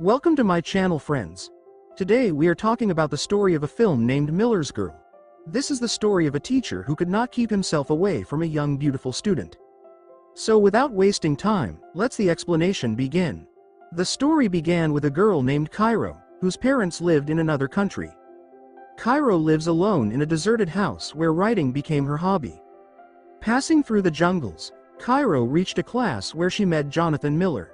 Welcome to my channel, friends. Today we are talking about the story of a film named Miller's Girl. This is the story of a teacher who could not keep himself away from a young beautiful student. So without wasting time, let's the explanation begin. The story began with a girl named Cairo, whose parents lived in another country. Cairo lives alone in a deserted house where writing became her hobby. Passing through the jungles, Cairo reached a class where she met Jonathan Miller.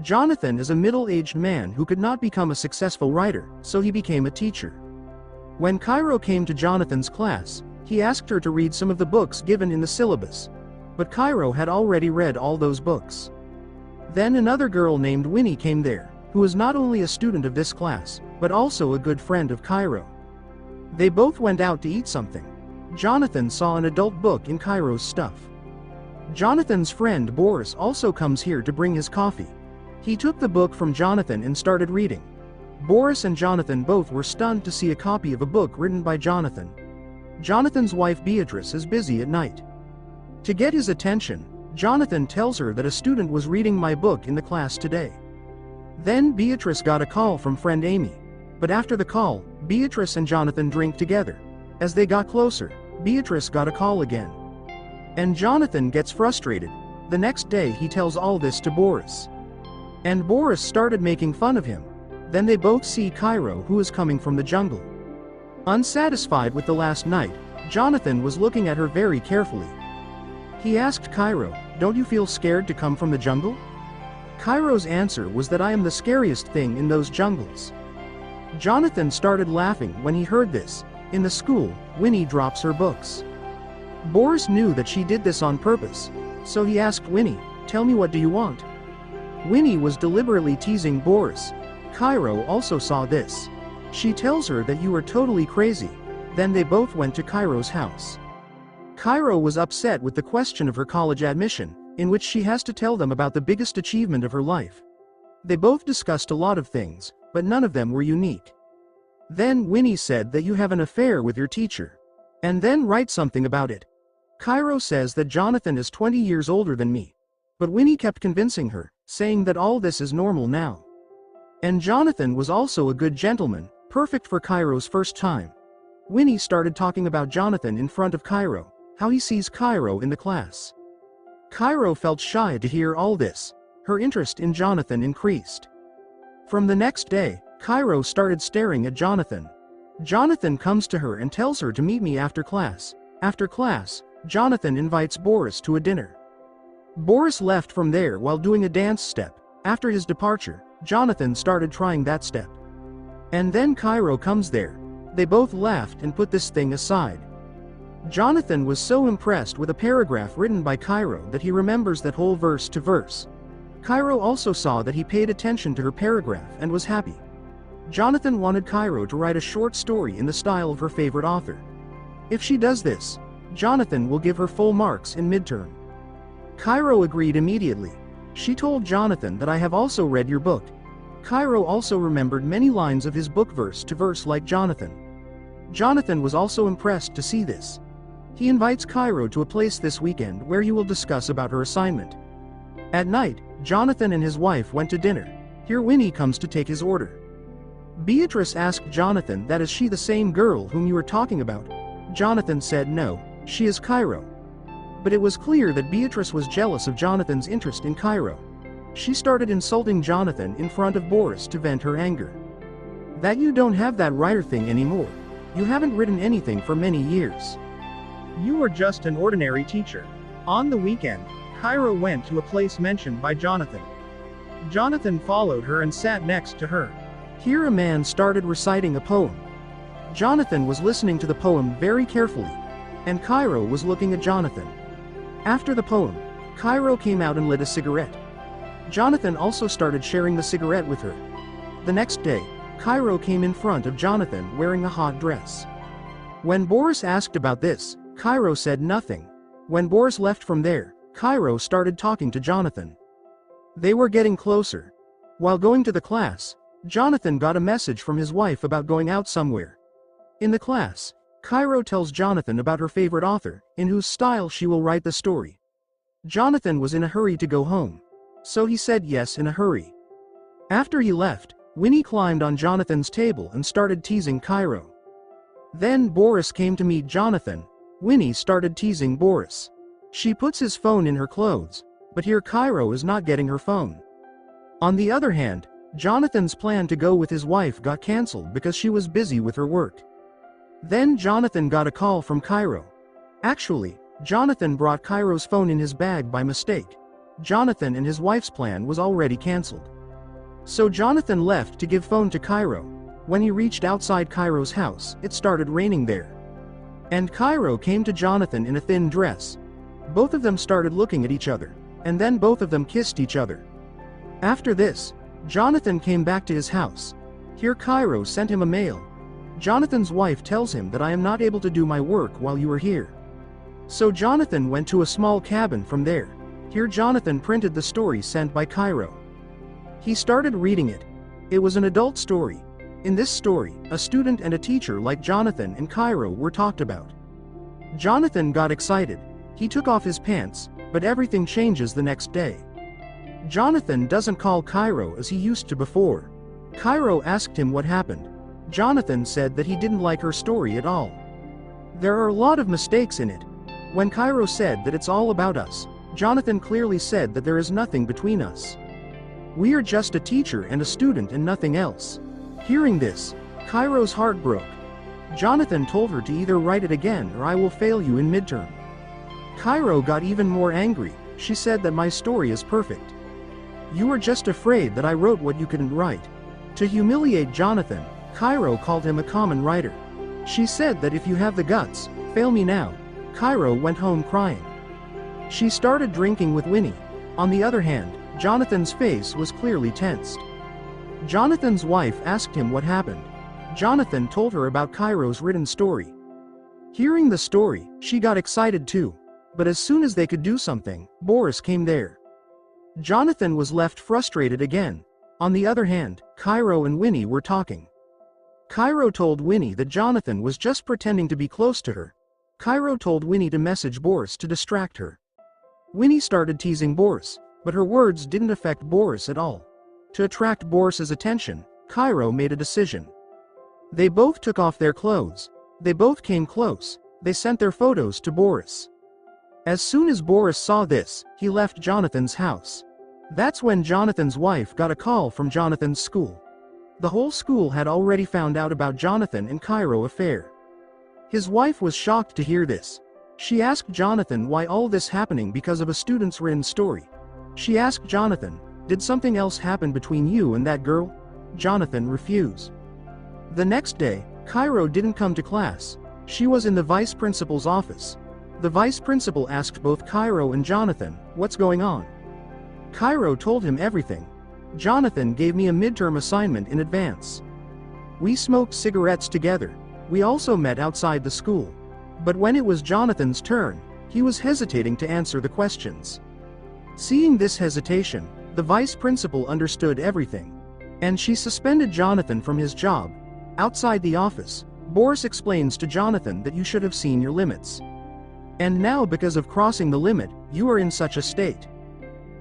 Jonathan is a middle-aged man who could not become a successful writer, so he became a teacher. When Cairo came to Jonathan's class, he asked her to read some of the books given in the syllabus. But Cairo had already read all those books. Then another girl named Winnie came there, who was not only a student of this class, but also a good friend of Cairo. They both went out to eat something. Jonathan saw an adult book in Cairo's stuff. Jonathan's friend Boris also comes here to bring his coffee. He took the book from Jonathan and started reading. Boris and Jonathan both were stunned to see a copy of a book written by Jonathan. Jonathan's wife Beatrice is busy at night. To get his attention, Jonathan tells her that a student was reading my book in the class today. Then Beatrice got a call from friend Amy. But after the call, Beatrice and Jonathan drink together. As they got closer, Beatrice got a call again. And Jonathan gets frustrated. The next day he tells all this to Boris. And Boris started making fun of him. Then they both see Cairo, who is coming from the jungle. Unsatisfied with the last night, Jonathan was looking at her very carefully. He asked Cairo, "Don't you feel scared to come from the jungle?" Cairo's answer was that "I am the scariest thing in those jungles." Jonathan started laughing when he heard this. In the school, Winnie drops her books. Boris knew that she did this on purpose, so he asked Winnie, "Tell me, what do you want?" Winnie was deliberately teasing Boris. Cairo also saw this. She tells her that "You are totally crazy." Then they both went to Cairo's house. Cairo was upset with the question of her college admission, in which she has to tell them about the biggest achievement of her life. They both discussed a lot of things, but none of them were unique. Then Winnie said that "You have an affair with your teacher. And then write something about it." Cairo says that Jonathan is 20 years older than me. But Winnie kept convincing her, saying that all this is normal now. And Jonathan was also a good gentleman, perfect for Cairo's first time. Winnie started talking about Jonathan in front of Cairo, how he sees Cairo in the class. Cairo felt shy to hear all this. Her interest in Jonathan increased. From the next day, Cairo started staring at Jonathan. Jonathan comes to her and tells her to meet me after class. After class, Jonathan invites Boris to a dinner. Boris left from there while doing a dance step. After his departure, Jonathan started trying that step. And then Cairo comes there. They both laughed and put this thing aside. Jonathan was so impressed with a paragraph written by Cairo that he remembers that whole verse to verse. Cairo also saw that he paid attention to her paragraph and was happy. Jonathan wanted Cairo to write a short story in the style of her favorite author. If she does this, Jonathan will give her full marks in midterm. Cairo agreed immediately. She told Jonathan that "I have also read your book." Cairo also remembered many lines of his book verse to verse like Jonathan. Jonathan was also impressed to see this. He invites Cairo to a place this weekend where you will discuss about her assignment. At night, Jonathan and his wife went to dinner. Here Winnie comes to take his order. Beatrice asked Jonathan that "Is she the same girl whom you were talking about?" Jonathan said "No, she is Cairo." But it was clear that Beatrice was jealous of Jonathan's interest in Cairo. She started insulting Jonathan in front of Boris to vent her anger. "That you don't have that writer thing anymore. You haven't written anything for many years. You are just an ordinary teacher." On the weekend, Cairo went to a place mentioned by Jonathan. Jonathan followed her and sat next to her. Here a man started reciting a poem. Jonathan was listening to the poem very carefully, and Cairo was looking at Jonathan. After the poem, Cairo came out and lit a cigarette. Jonathan also started sharing the cigarette with her. The next day, Cairo came in front of Jonathan wearing a hot dress. When Boris asked about this, Cairo said nothing. When Boris left from there, Cairo started talking to Jonathan. They were getting closer. While going to the class, Jonathan got a message from his wife about going out somewhere. In the class, Cairo tells Jonathan about her favorite author, in whose style she will write the story. Jonathan was in a hurry to go home, so he said yes in a hurry. After he left, Winnie climbed on Jonathan's table and started teasing Cairo. Then Boris came to meet Jonathan. Winnie started teasing Boris. She puts his phone in her clothes, but here Cairo is not getting her phone. On the other hand, Jonathan's plan to go with his wife got cancelled because she was busy with her work. Then Jonathan got a call from Cairo. Actually, Jonathan brought Cairo's phone in his bag by mistake. Jonathan and his wife's plan was already cancelled. So Jonathan left to give phone to Cairo. When he reached outside Cairo's house, it started raining there. And Cairo came to Jonathan in a thin dress. Both of them started looking at each other, and then both of them kissed each other. After this, Jonathan came back to his house. Here Cairo sent him a mail. Jonathan's wife tells him that I am not able to do my work while you are here. So Jonathan went to a small cabin from there. Here Jonathan printed the story sent by Cairo. He started reading it. It was an adult story. In this story, a student and a teacher like Jonathan and Cairo were talked about. Jonathan got excited. He took off his pants, but everything changes the next day. Jonathan doesn't call Cairo as he used to before. Cairo asked him what happened. Jonathan said that he didn't like her story at all. There are a lot of mistakes in it. When Cairo said that it's all about us, Jonathan clearly said that there is nothing between us. We are just a teacher and a student and nothing else. Hearing this, Cairo's heart broke. Jonathan told her to either write it again or I will fail you in midterm. Cairo got even more angry. She said that my story is perfect. You are just afraid that I wrote what you couldn't write. To humiliate Jonathan, Cairo called him a common writer. She said that if you have the guts, fail me now. Cairo went home crying. She started drinking with Winnie. On the other hand, Jonathan's face was clearly tensed. Jonathan's wife asked him what happened. Jonathan told her about Cairo's written story. Hearing the story, she got excited too. But as soon as they could do something, Boris came there. Jonathan was left frustrated again. On the other hand, Cairo and Winnie were talking. Cairo told Winnie that Jonathan was just pretending to be close to her. Cairo told Winnie to message Boris to distract her. Winnie started teasing Boris, but her words didn't affect Boris at all. To attract Boris's attention, Cairo made a decision. They both took off their clothes. They both came close. They sent their photos to Boris. As soon as Boris saw this, he left Jonathan's house. That's when Jonathan's wife got a call from Jonathan's school. The whole school had already found out about Jonathan and Cairo affair. His wife was shocked to hear this. She asked Jonathan why all this happening because of a student's written story. She asked Jonathan, did something else happen between you and that girl? Jonathan refused. The next day, Cairo didn't come to class. She was in the vice principal's office. The vice principal asked both Cairo and Jonathan, what's going on? Cairo told him everything. Jonathan gave me a midterm assignment in advance. We smoked cigarettes together. We also met outside the school. But when it was Jonathan's turn, he was hesitating to answer the questions. Seeing this hesitation, the vice principal understood everything. And she suspended Jonathan from his job. Outside the office, Boris explains to Jonathan that you should have seen your limits. And now because of crossing the limit, you are in such a state.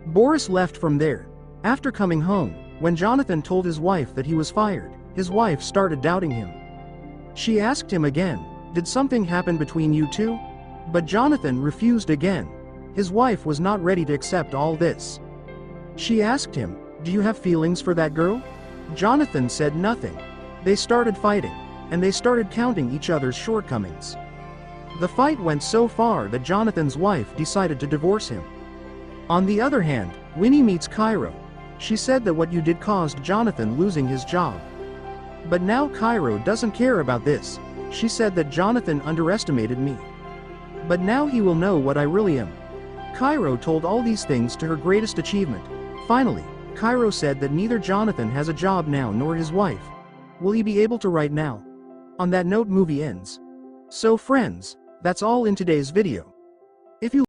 Boris left from there. After coming home, when Jonathan told his wife that he was fired, his wife started doubting him. She asked him again, did something happen between you two? But Jonathan refused again. His wife was not ready to accept all this. She asked him, do you have feelings for that girl? Jonathan said nothing. They started fighting, and they started counting each other's shortcomings. The fight went so far that Jonathan's wife decided to divorce him. On the other hand, Winnie meets Cairo. She said that what you did caused Jonathan losing his job. But now Cairo doesn't care about this. She said that Jonathan underestimated me. But now he will know what I really am. Cairo told all these things to her greatest achievement. Finally, Cairo said that neither Jonathan has a job now nor his wife. Will he be able to write now? On that note, movie ends. So friends, that's all in today's video. If you